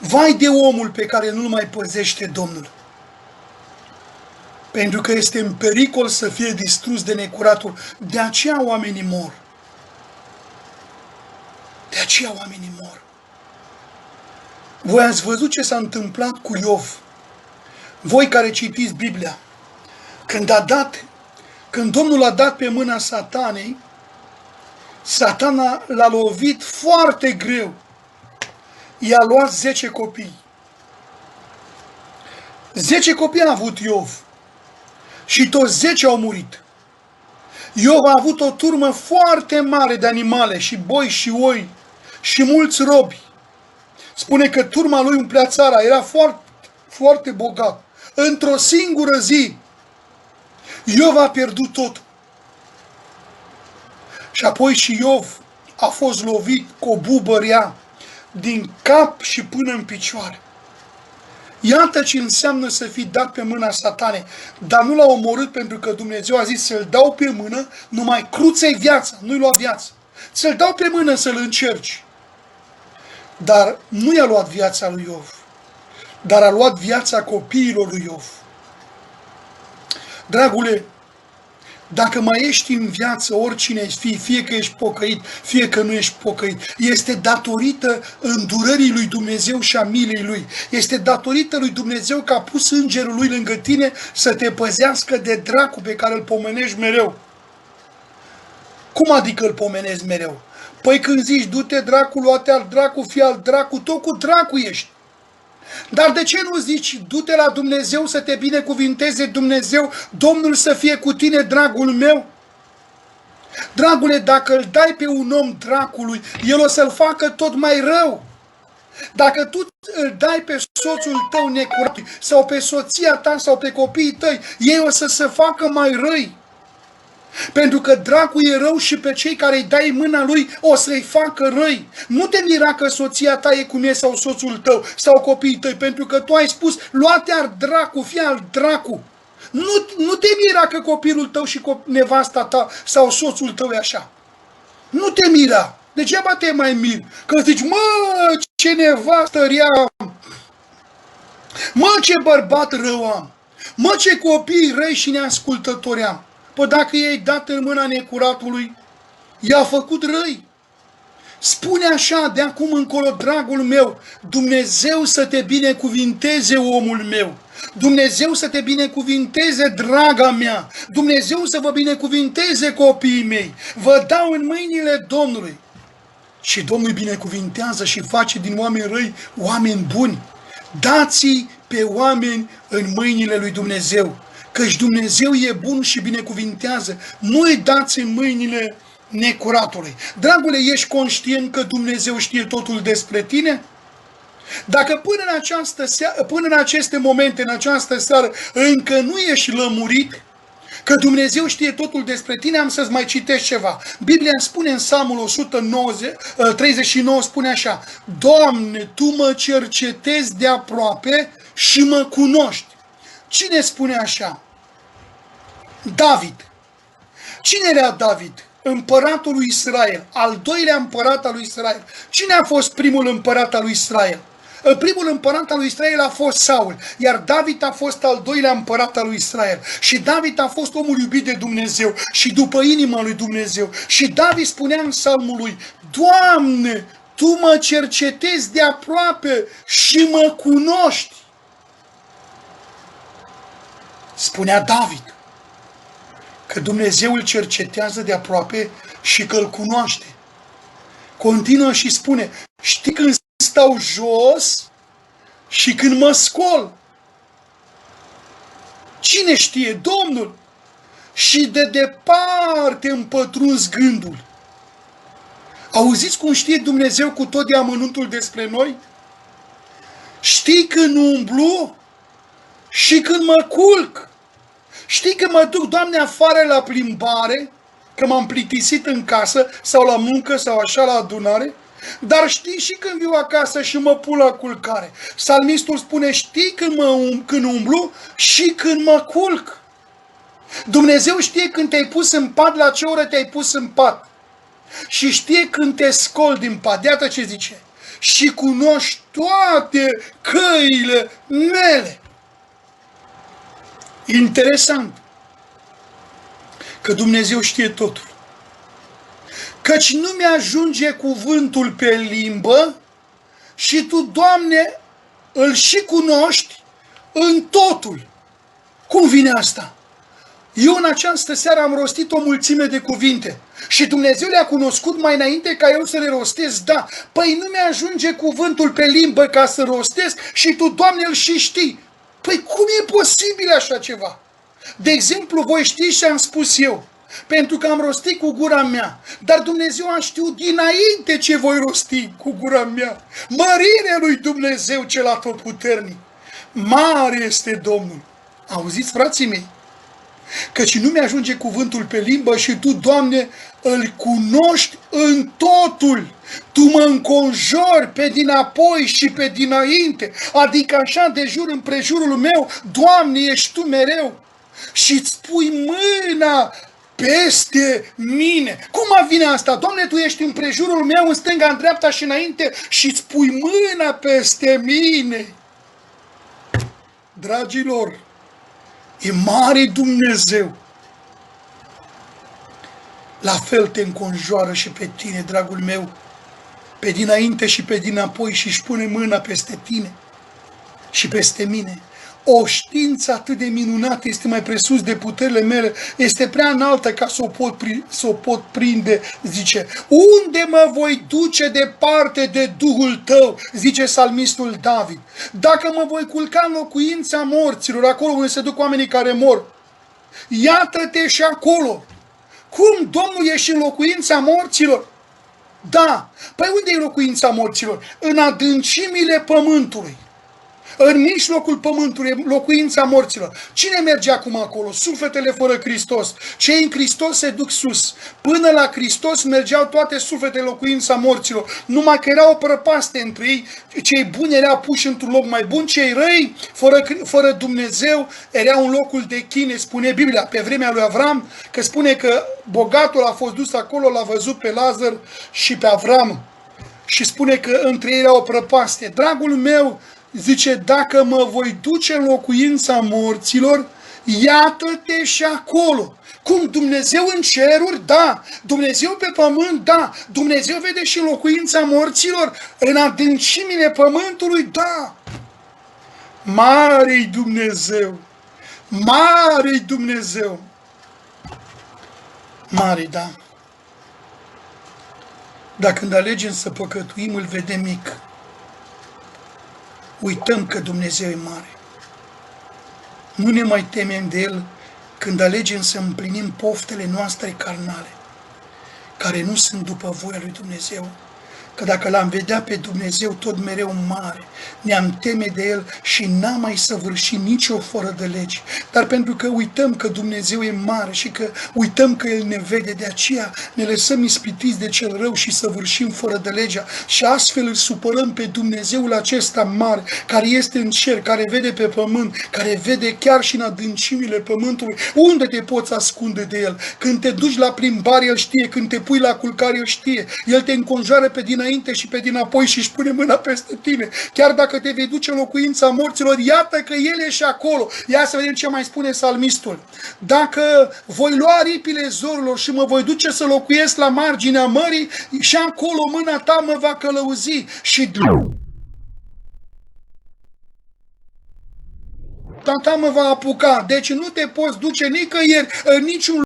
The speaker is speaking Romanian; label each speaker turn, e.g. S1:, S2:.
S1: Vai de omul pe care nu-l mai păzește Domnul, pentru că este în pericol să fie distrus de necuratul. De aceea oamenii mor. De aceea oamenii mor. Voi ați văzut ce s-a întâmplat cu Iov. Voi care citiți Biblia, când Domnul a dat pe mâna Satanei, Satana l-a lovit foarte greu. I-a luat 10 copii. 10 copii a avut Iov. Și toți 10 au murit. Iov a avut o turmă foarte mare de animale, și boi, și oi, și mulți robi. Spune că turma lui umplea țara, era foarte, foarte bogat. Într-o singură zi, Iov a pierdut tot. Și apoi și Iov a fost lovit cu o bubă rea, din cap și până în picioare. Iată ce înseamnă să fii dat pe mâna Satanei. Dar nu l-a omorât pentru că Dumnezeu a zis să-l dau pe mână, numai cruță-i viața, nu-i lua viața. Să-l dau pe mână să-l încerci. Dar nu i-a luat viața lui Iov, dar a luat viața copiilor lui Iov. Dragule, dacă mai ești în viață, oricine ești, fie că ești pocăit, fie că nu ești pocăit, este datorită îndurării lui Dumnezeu și a milei lui. Este datorită lui Dumnezeu că a pus îngerul lui lângă tine să te păzească de dracu pe care îl pomenești mereu. Cum adică îl pomenezi mereu? Păi când zici, du-te dracu, lua-te al dracu, fii al dracu, tot cu dracu ești. Dar de ce nu zici, du-te la Dumnezeu să te binecuvinteze Dumnezeu, Domnul să fie cu tine, dragul meu? Dragule, dacă îl dai pe un om dracului, el o să-l facă tot mai rău. Dacă tu îl dai pe soțul tău necurat, sau pe soția ta, sau pe copiii tăi, ei o să se facă mai răi. Pentru că dracul e rău și pe cei care îi dai mâna lui o să-i facă răi. Nu te mira că soția ta e cum e sau soțul tău sau copiii tăi, pentru că tu ai spus, luate al dracu, fie al dracu. Nu te mira că copilul tău și nevasta ta sau soțul tău e așa. Nu te mira. Degeaba te mai miri. Că zici, mă, ce nevastă rea am. Mă, ce bărbat rău am. Mă, ce copii răi și neascultători am. Păi dacă i-ai dat în mâna necuratului, i-a făcut răi. Spune așa, de acum încolo, dragul meu, Dumnezeu să te binecuvinteze, omul meu. Dumnezeu să te binecuvinteze, draga mea. Dumnezeu să vă binecuvinteze, copiii mei. Vă dau în mâinile Domnului. Și Domnul îi binecuvintează și face din oameni răi oameni buni. Dați-i pe oameni în mâinile lui Dumnezeu. Căci Dumnezeu e bun și binecuvintează. Nu îi dați în mâinile necuratului. Dragule, ești conștient că Dumnezeu știe totul despre tine? Dacă până în aceste momente, în această seară, încă nu ești lămurit, că Dumnezeu știe totul despre tine, am să-ți mai citesc ceva. Biblia spune în Psalmul 139, spune așa, Doamne, Tu mă cercetezi de aproape și mă cunoști. Cine spune așa? David. Cine era David? Împăratul lui Israel, al doilea împărat al lui Israel. Cine a fost primul împărat al lui Israel? Primul împărat al lui Israel a fost Saul, iar David a fost al doilea împărat al lui Israel. Și David a fost omul iubit de Dumnezeu și după inima lui Dumnezeu. Și David spunea în psalmul lui, Doamne, Tu mă cercetezi de aproape și mă cunoști. Spunea David că Dumnezeu îl cercetează de aproape și că îl cunoaște. Continuă și spune, știi când stau jos și când mă scol. Cine știe? Domnul. Și de departe îmi pătrunzi gândul. Auziți cum știe Dumnezeu cu tot de amănuntul despre noi? Știi când umblu și când mă culc. Știi că mă duc, Doamne, afară la plimbare, că m-am plictisit în casă sau la muncă sau așa la adunare, dar știi și când viu acasă și mă pun la culcare. Psalmistul spune, știi când umblu și când mă culc. Dumnezeu știe când te-ai pus în pat, la ce oră te-ai pus în pat. Și știe când te scoli din pat. Iată ce zice. și cunoști toate căile mele. Interesant că Dumnezeu știe totul. Căci nu mi-ajunge cuvântul pe limbă și Tu, Doamne, îl și cunoști în totul. Cum vine asta? Eu în această seară am rostit o mulțime de cuvinte și Dumnezeu le-a cunoscut mai înainte ca eu să le rostesc, da. Păi nu mi-ajunge cuvântul pe limbă ca să rostesc și Tu, Doamne, îl și știi. Păi cum e posibil așa ceva? De exemplu, voi știți ce am spus eu, pentru că am rostit cu gura mea, dar Dumnezeu a știut dinainte ce voi rosti cu gura mea. Mărire lui Dumnezeu cel atotputernic. Mare este Domnul. Auziți, frații mei? Căci nu mi-ajunge cuvântul pe limbă și Tu, Doamne, îl cunoști în totul. Tu mă înconjori pe dinapoi și pe dinainte, adică așa de jur împrejurul meu, Doamne, ești Tu mereu. Și-ți pui mâna peste mine. Cum vine asta? Doamne, Tu ești împrejurul meu, în stânga, în dreapta și înainte și-ți pui mâna peste mine. Dragilor, e mare Dumnezeu. La fel te înconjoară și pe tine, dragul meu, pe dinainte și pe dinapoi și își pune mâna peste tine și peste mine. O știință atât de minunată este mai presus de puterile mele, este prea înaltă ca să o pot prinde, zice. Unde mă voi duce departe de Duhul Tău, zice psalmistul David. Dacă mă voi culca în locuința morților, acolo unde se duc oamenii care mor, iată-te și acolo. Cum, Domnul, ești în locuința morților? Da. Păi unde e locuința morților? În adâncimile pământului. În mijlocul pământului, locuința morților. Cine merge acum acolo? Sufletele fără Hristos. Cei în Hristos se duc sus. Până la Hristos mergeau toate sufletele locuința morților. Numai că era o prăpastie între ei. Cei buni erau puși într-un loc mai bun, cei răi, fără Dumnezeu, erau în locul de chine, spune Biblia, pe vremea lui Avram, că spune că bogatul a fost dus acolo, l-a văzut pe Lazar și pe Avram. Și spune că între ei era o prăpastie. Dragul meu, zice, dacă mă voi duce în locuința morților, iată-te și acolo. Cum, Dumnezeu în ceruri? Da. Dumnezeu pe pământ? Da. Dumnezeu vede și în locuința morților? În adâncimile pământului? Da. Mare-i Dumnezeu! Mare-i Dumnezeu! Mare, da. Dar când alegem să păcătuim, îl vedem mic. Uităm că Dumnezeu e mare. Nu ne mai temem de El când alegem să împlinim poftele noastre carnale, care nu sunt după voia lui Dumnezeu. Că dacă l-am vedea pe Dumnezeu tot mereu mare, ne-am teme de El și n-am mai săvârșit nicio fără de lege. Dar pentru că uităm că Dumnezeu e mare și că uităm că El ne vede, de aceea ne lăsăm ispitiți de cel rău și săvârșim fără de legea. Și astfel îl supărăm pe Dumnezeul acesta mare, care este în cer, care vede pe pământ, care vede chiar și în adâncimile pământului. Unde te poți ascunde de El? Când te duci la plimbare, El știe. Când te pui la culcare, El știe. El te înconjoară pe dinainte și pe dinapoi și își pune mâna peste tine. Chiar dacă te vei duce în locuința morților, iată că El e și acolo. Ia să vedem ce mai spune psalmistul. Dacă voi lua aripile zorilor și mă voi duce să locuiesc la marginea mării, și acolo mâna Ta mă va călăuzi și ta mă va apuca. Deci nu te poți duce nicăieri, în niciun